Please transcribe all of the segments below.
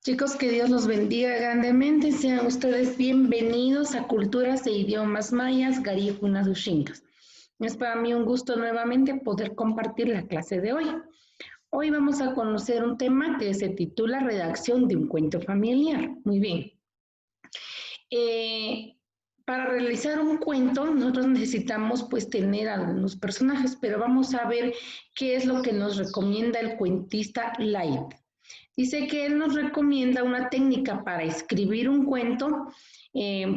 Chicos, que Dios los bendiga grandemente. Sean ustedes bienvenidos a Culturas e Idiomas Mayas, Garífunas Ushinkas. Es para mí un gusto nuevamente poder compartir la clase de hoy. Hoy vamos a conocer un tema que se titula Redacción de un cuento familiar. Muy bien. Para realizar un cuento, nosotros necesitamos pues tener algunos personajes, pero vamos a ver qué es lo que nos recomienda el cuentista Light. Dice que él nos recomienda una técnica para escribir un cuento,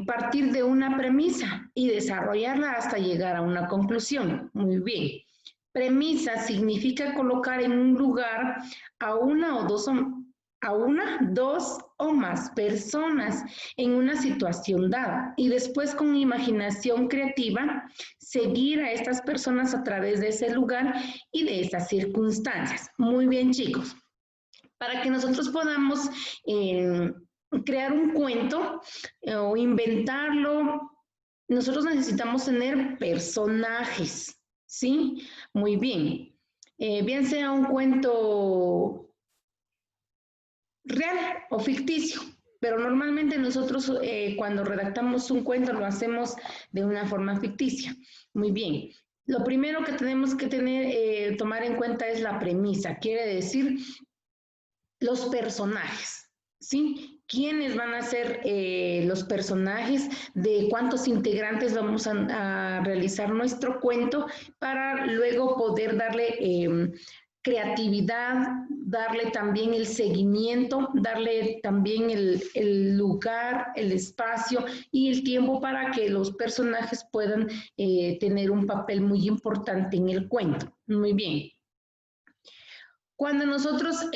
partir de una premisa y desarrollarla hasta llegar a una conclusión. Muy bien. Premisa significa colocar en un lugar a dos o más personas en una situación dada y después con imaginación creativa seguir a estas personas a través de ese lugar y de esas circunstancias. Muy bien, chicos. Para que nosotros podamos crear un cuento o inventarlo, nosotros necesitamos tener personajes, ¿sí? Muy bien. Bien sea un cuento real o ficticio, pero normalmente nosotros cuando redactamos un cuento lo hacemos de una forma ficticia. Muy bien. Lo primero que tenemos que tomar en cuenta es la premisa, quiere decir los personajes, ¿sí? ¿Quiénes van a ser los personajes? ¿De cuántos integrantes vamos a realizar nuestro cuento para luego poder darle creatividad, darle también el seguimiento, darle también el lugar, el espacio y el tiempo para que los personajes puedan tener un papel muy importante en el cuento? Muy bien. Cuando nosotros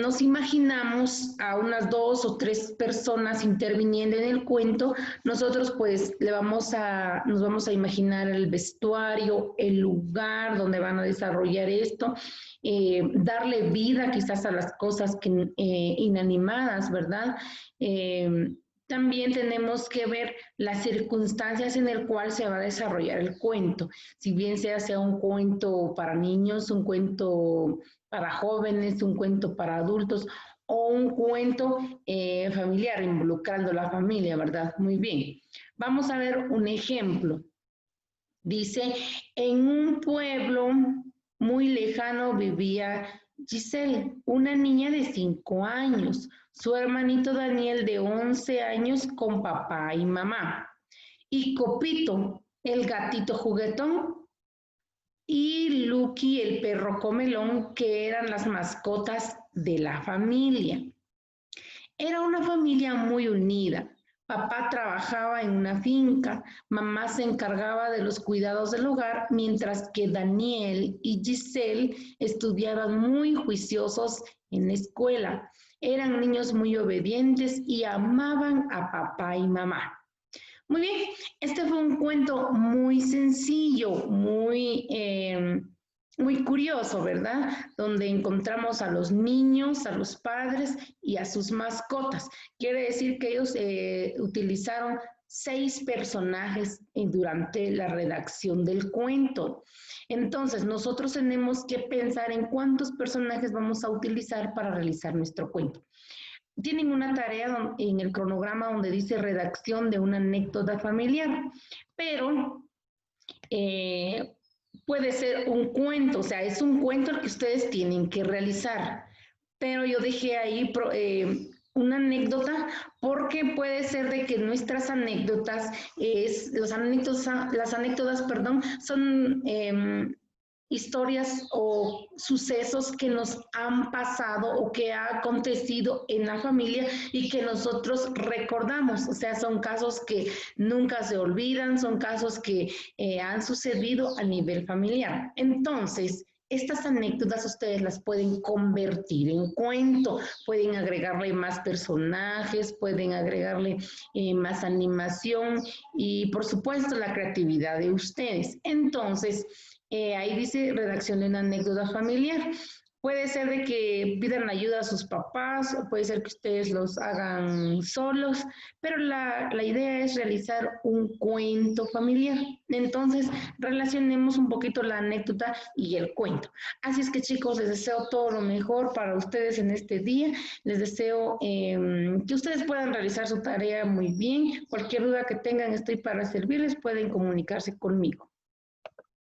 nos imaginamos a unas dos o tres personas interviniendo en el cuento, nosotros pues nos vamos a imaginar el vestuario, el lugar donde van a desarrollar esto, darle vida quizás a las cosas inanimadas, ¿verdad? También tenemos que ver las circunstancias en las cuales se va a desarrollar el cuento. Si bien sea un cuento para niños, un cuento para jóvenes, un cuento para adultos o un cuento familiar involucrando a la familia, ¿verdad? Muy bien. Vamos a ver un ejemplo. Dice, en un pueblo muy lejano vivía Giselle, una niña de 5 años, su hermanito Daniel de 11 años con papá y mamá, y Copito, el gatito juguetón, y Lucky, el perro comelón, que eran las mascotas de la familia. Era una familia muy unida. Papá trabajaba en una finca, mamá se encargaba de los cuidados del hogar, mientras que Daniel y Giselle estudiaban muy juiciosos en la escuela. Eran niños muy obedientes y amaban a papá y mamá. Muy bien, este fue un cuento muy sencillo, muy curioso, ¿verdad? Donde encontramos a los niños, a los padres y a sus mascotas. Quiere decir que ellos utilizaron 6 personajes durante la redacción del cuento. Entonces, nosotros tenemos que pensar en cuántos personajes vamos a utilizar para realizar nuestro cuento. Tienen una tarea en el cronograma donde dice redacción de una anécdota familiar, pero puede ser un cuento, o sea, es un cuento el que ustedes tienen que realizar, pero yo dejé ahí una anécdota porque puede ser de que nuestras anécdotas, las anécdotas, perdón, son historias o sucesos que nos han pasado o que ha acontecido en la familia y que nosotros recordamos. O sea, son casos que nunca se olvidan, son casos que han sucedido a nivel familiar. Entonces, estas anécdotas ustedes las pueden convertir en cuento, pueden agregarle más personajes, pueden agregarle más animación y por supuesto la creatividad de ustedes. Entonces, ahí dice redacción de una anécdota familiar. Puede ser de que pidan ayuda a sus papás, o puede ser que ustedes los hagan solos, pero la idea es realizar un cuento familiar. Entonces, relacionemos un poquito la anécdota y el cuento. Así es que chicos, les deseo todo lo mejor para ustedes en este día. Les deseo que ustedes puedan realizar su tarea muy bien. Cualquier duda que tengan, estoy para servirles. Pueden comunicarse conmigo.